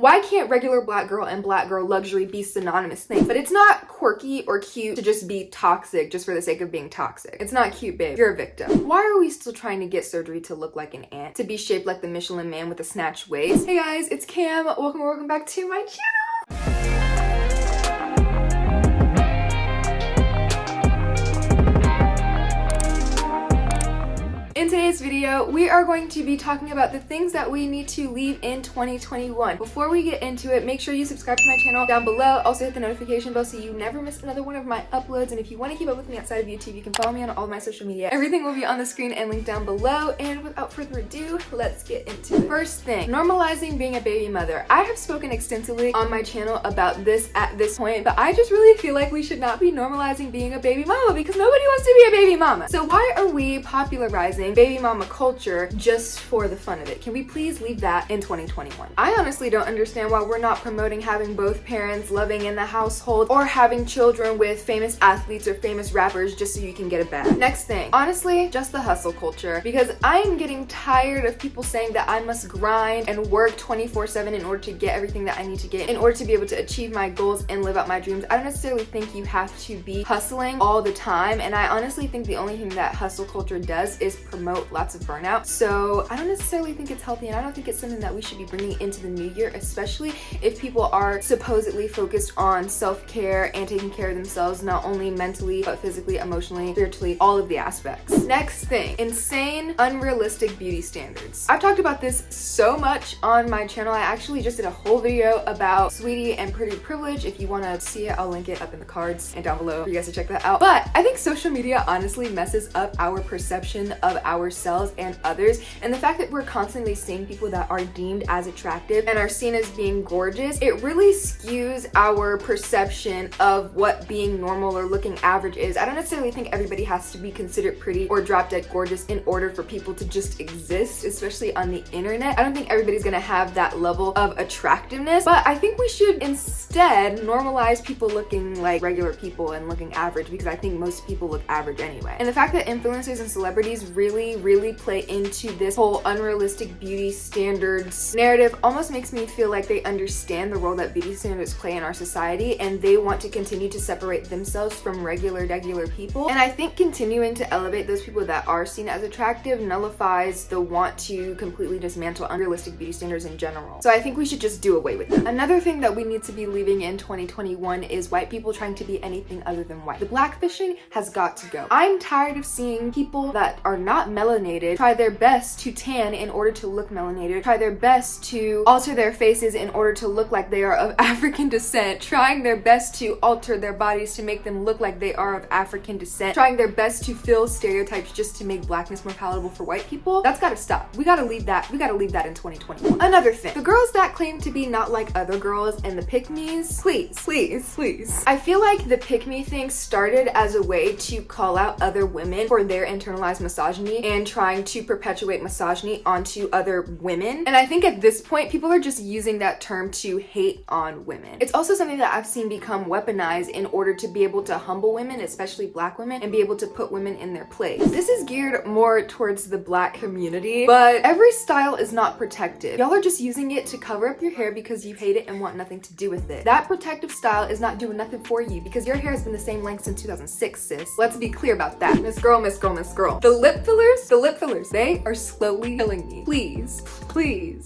Why can't regular black girl and black girl luxury be synonymous things? But it's not quirky or cute to just be toxic just for the sake of being toxic. It's not cute, babe. You're a victim. Why are we still trying to get surgery to look like an ant? To be shaped like the Michelin Man with a snatched waist? Hey guys, it's Cam. Welcome back to my channel. In today's video, we are going to be talking about the things that we need to leave in 2021. Before we get into it, make sure you subscribe to my channel down below. Also hit the notification bell so you never miss another one of my uploads. And if you want to keep up with me outside of YouTube, you can follow me on all of my social media. Everything will be on the screen and linked down below. And without further ado, let's get into it. First thing, normalizing being a baby mother. I have spoken extensively on my channel about this at this point, but I just really feel like we should not be normalizing being a baby mama because nobody wants to be a baby mama. So why are we popularizing baby mama culture just for the fun of it? Can we please leave that in 2021? I honestly don't understand why we're not promoting having both parents loving in the household or having children with famous athletes or famous rappers just so you can get a bag. Next thing, honestly, just the hustle culture, because I am getting tired of people saying that I must grind and work 24/7 in order to get everything that I need to get in order to be able to achieve my goals and live out my dreams. I don't necessarily think you have to be hustling all the time, and I honestly think the only thing that hustle culture does is promote lots of burnout. So I don't necessarily think it's healthy, and I don't think it's something that we should be bringing into the new year, especially if people are supposedly focused on self-care and taking care of themselves, not only mentally, but physically, emotionally, spiritually, all of the aspects. Next thing, insane, unrealistic beauty standards. I've talked about this so much on my channel. I actually just did a whole video about Sweetie and Pretty Privilege. If you want to see it, I'll link it up in the cards and down below for you guys to check that out. But I think social media honestly messes up our perception of ourselves and others, and the fact that we're constantly seeing people that are deemed as attractive and are seen as being gorgeous, it really skews our perception of what being normal or looking average is. I don't necessarily think everybody has to be considered pretty or drop dead gorgeous in order for people to just exist, especially on the internet. I don't think everybody's gonna have that level of attractiveness, but I think we should instead normalize people looking like regular people and looking average, because I think most people look average anyway. And the fact that influencers and celebrities really play into this whole unrealistic beauty standards narrative almost makes me feel like they understand the role that beauty standards play in our society, and they want to continue to separate themselves from regular people. And I think continuing to elevate those people that are seen as attractive nullifies the want to completely dismantle unrealistic beauty standards in general. So I think we should just do away with them. Another thing that we need to be leaving in 2021 is white people trying to be anything other than white. The blackfishing has got to go. I'm tired of seeing people that are not melanated try their best to tan in order to look melanated, try their best to alter their faces in order to look like they are of African descent, trying their best to alter their bodies to make them look like they are of African descent, trying their best to fill stereotypes just to make blackness more palatable for white people. That's gotta stop. We gotta leave that. We gotta leave that in 2021. Another thing, the girls that claim to be not like other girls and the pick-me's, please. I feel like the pick-me thing started as a way to call out other women for their internalized misogyny and trying to perpetuate misogyny onto other women. And I think at this point, people are just using that term to hate on women. It's also something that I've seen become weaponized in order to be able to humble women, especially black women, and be able to put women in their place. This is geared more towards the black community, but every style is not protective. Y'all are just using it to cover up your hair because you hate it and want nothing to do with it. That protective style is not doing nothing for you because your hair has been the same length since 2006, sis. Let's be clear about that. Miss girl. The lip fillers, they are slowly killing me. Please.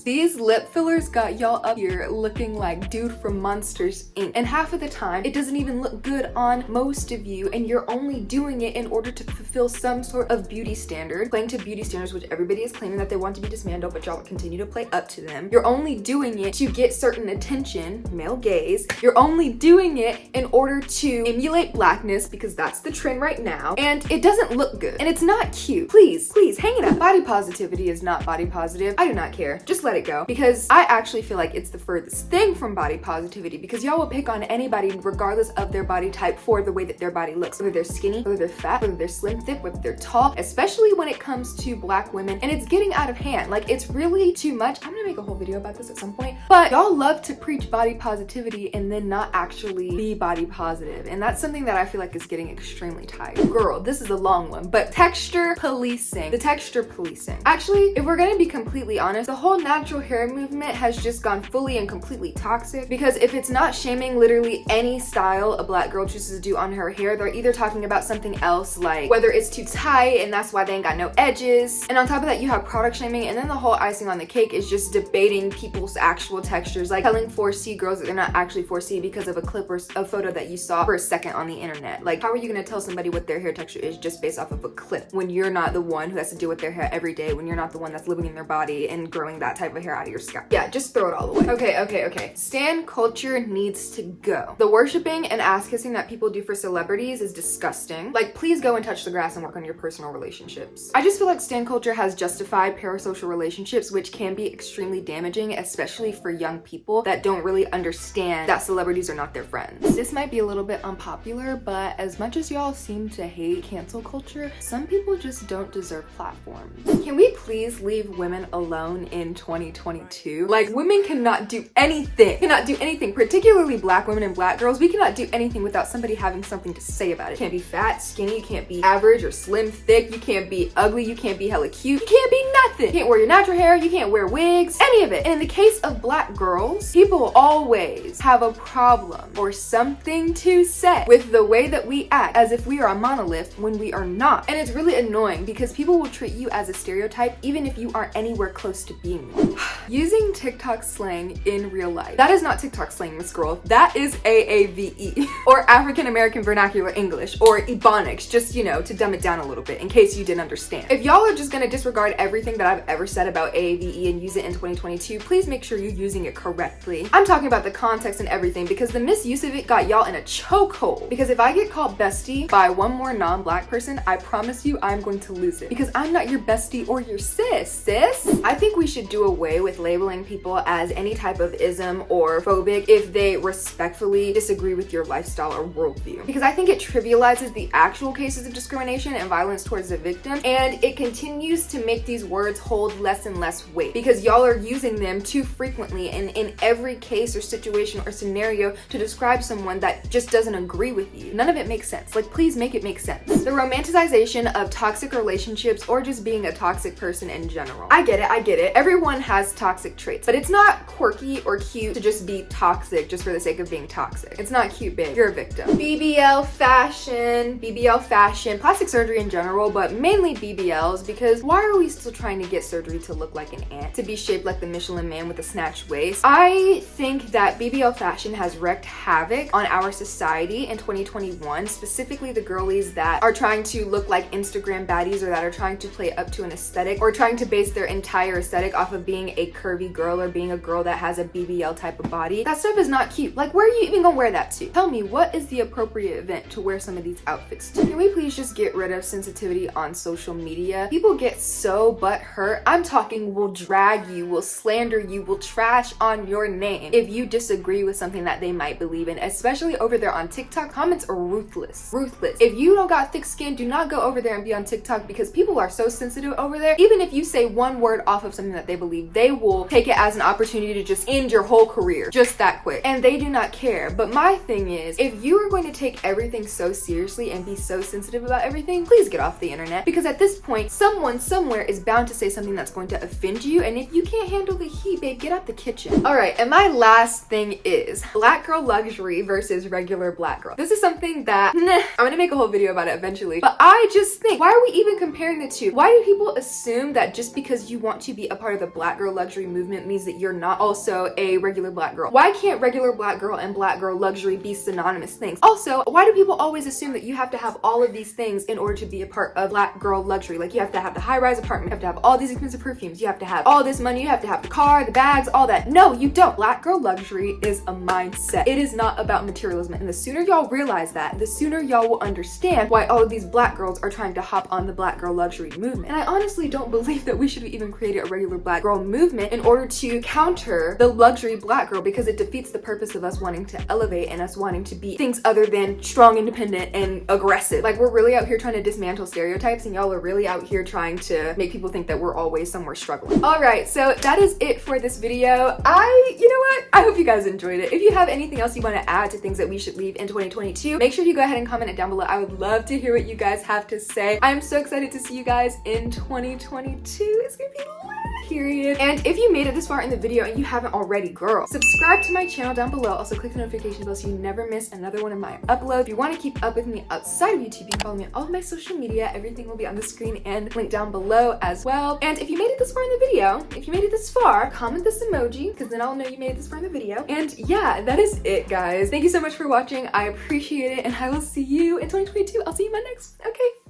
These lip fillers got y'all up here looking like dude from Monsters Inc. And half of the time, it doesn't even look good on most of you, and you're only doing it in order to fulfill some sort of beauty standard, playing to beauty standards, which everybody is claiming that they want to be dismantled, but y'all continue to play up to them. You're only doing it to get certain attention, male gaze. You're only doing it in order to emulate blackness because that's the trend right now, and it doesn't look good, and it's not cute. Please, hang it up. Body positivity is not body positive. I do not care. Just let it go, because I actually feel like it's the furthest thing from body positivity, because y'all will pick on anybody regardless of their body type for the way that their body looks, whether they're skinny, whether they're fat, whether they're slim, thick, whether they're tall, especially when it comes to black women. And it's getting out of hand. Like, it's really too much. I'm gonna make a whole video about this at some point, but y'all love to preach body positivity and then not actually be body positive, and that's something that I feel like is getting extremely tired. Girl, this is a long one, but texture police policing, the texture policing. Actually, if we're gonna be completely honest, the whole natural hair movement has just gone fully and completely toxic, because if it's not shaming literally any style a black girl chooses to do on her hair, they're either talking about something else, like whether it's too tight and that's why they ain't got no edges. And on top of that, you have product shaming, and then the whole icing on the cake is just debating people's actual textures, like telling 4C girls that they're not actually 4C because of a clip or a photo that you saw for a second on the internet. Like, how are you gonna tell somebody what their hair texture is just based off of a clip when you're not the one who has to deal with their hair every day, when you're not the one that's living in their body and growing that type of hair out of your scalp? Yeah, just throw it all away. Okay. Stan culture needs to go. The worshiping and ass kissing that people do for celebrities is disgusting. Like, please go and touch the grass and work on your personal relationships. I just feel like stan culture has justified parasocial relationships, which can be extremely damaging, especially for young people that don't really understand that celebrities are not their friends. This might be a little bit unpopular, but as much as y'all seem to hate cancel culture, some people just don't deserve platforms. Can we please leave women alone in 2022? Like, women cannot do anything, particularly black women and black girls. We cannot do anything without somebody having something to say about it. You can't be fat, skinny, you can't be average or slim, thick, you can't be ugly, you can't be hella cute, you can't be nothing. You can't wear your natural hair, you can't wear wigs, any of it. And in the case of black girls, people always have a problem or something to say with the way that we act as if we are a monolith when we are not. And it's really annoying because people will treat you as a stereotype even if you aren't anywhere close to being one. Using TikTok slang in real life. That is not TikTok slang, Miss Girl. That is AAVE or African American Vernacular English, or Ebonics, just, you know, to dumb it down a little bit in case you didn't understand. If y'all are just gonna disregard everything that I've ever said about AAVE and use it in 2022, please make sure you're using it correctly. I'm talking about the context and everything, because the misuse of it got y'all in a chokehold. Because if I get called bestie by one more non-black person, I promise you I'm going to lose it, because I'm not your bestie or your sis. I think we should do away with labeling people as any type of ism or phobic if they respectfully disagree with your lifestyle or worldview, because I think it trivializes the actual cases of discrimination and violence towards the victim, and it continues to make these words hold less and less weight because y'all are using them too frequently and in every case or situation or scenario to describe someone that just doesn't agree with you. None of it makes sense. Like, please make it make sense. The romanticization of toxic relationships or just being a toxic person in general. I get it. Everyone has toxic traits, but it's not quirky or cute to just be toxic just for the sake of being toxic. It's not cute, babe. You're a victim. BBL fashion, plastic surgery in general, but mainly BBLs, because why are we still trying to get surgery to look like an ant, to be shaped like the Michelin Man with a snatched waist? I think that BBL fashion has wreaked havoc on our society in 2021, specifically the girlies that are trying to look like Instagram baddies, or that are trying to play up to an aesthetic, or trying to base their entire aesthetic off of being a curvy girl or being a girl that has a BBL type of body. That stuff is not cute. Like, where are you even gonna wear that to? Tell me, what is the appropriate event to wear some of these outfits to? Can we please just get rid of sensitivity on social media? People get so butthurt. I'm talking will drag you, will slander you, will trash on your name if you disagree with something that they might believe in, especially over there on TikTok. Comments are ruthless. If you don't got thick skin, do not go over there and be on TikTok, because people are so sensitive over there. Even if you say one word off of something that they believe, they will take it as an opportunity to just end your whole career just that quick, and they do not care. But my thing is, if you are going to take everything so seriously and be so sensitive about everything, please get off the internet, because at this point, someone somewhere is bound to say something that's going to offend you, and if you can't handle the heat, babe, get out the kitchen. All right, and my last thing is black girl luxury versus regular black girl. This is something that I'm gonna make a whole video about it eventually, but I just think, why are we even comparing the two? Why do people assume that just because you want to be a part of the black girl luxury movement means that you're not also a regular black girl? Why can't regular black girl and black girl luxury be synonymous things? Also, why do people always assume that you have to have all of these things in order to be a part of black girl luxury? Like, you have to have the high-rise apartment, you have to have all these expensive perfumes, you have to have all this money, you have to have the car, the bags, all that. No, you don't. Black girl luxury is a mindset. It is not about materialism, and the sooner y'all realize that, the sooner y'all will understand why all of these black girls are trying to hop on the black girl luxury movement. And I honestly don't believe that we should have even created a regular black girl movement in order to counter the luxury black girl, because it defeats the purpose of us wanting to elevate and us wanting to be things other than strong, independent, and aggressive. Like, we're really out here trying to dismantle stereotypes, and y'all are really out here trying to make people think that we're always somewhere struggling. All right, so that is it for this video. You know what? I hope you guys enjoyed it. If you have anything else you want to add to things that we should leave in 2022, make sure you go ahead and comment it down below. I would love to hear what you guys have to say. I'm so excited excited to see you guys in 2022. It's gonna be lit, period. And if you made it this far in the video and you haven't already, girl, subscribe to my channel down below. Also click the notification bell so you never miss another one of my uploads. If you want to keep up with me outside of YouTube, you can follow me on all of my social media. Everything will be on the screen and linked down below as well. And if you made it this far in the video, if you made it this far, comment this emoji because then I'll know you made it this far in the video. And yeah, that is it, guys. Thank you so much for watching. I appreciate it, and I will see you in 2022. I'll see you in my next. Okay.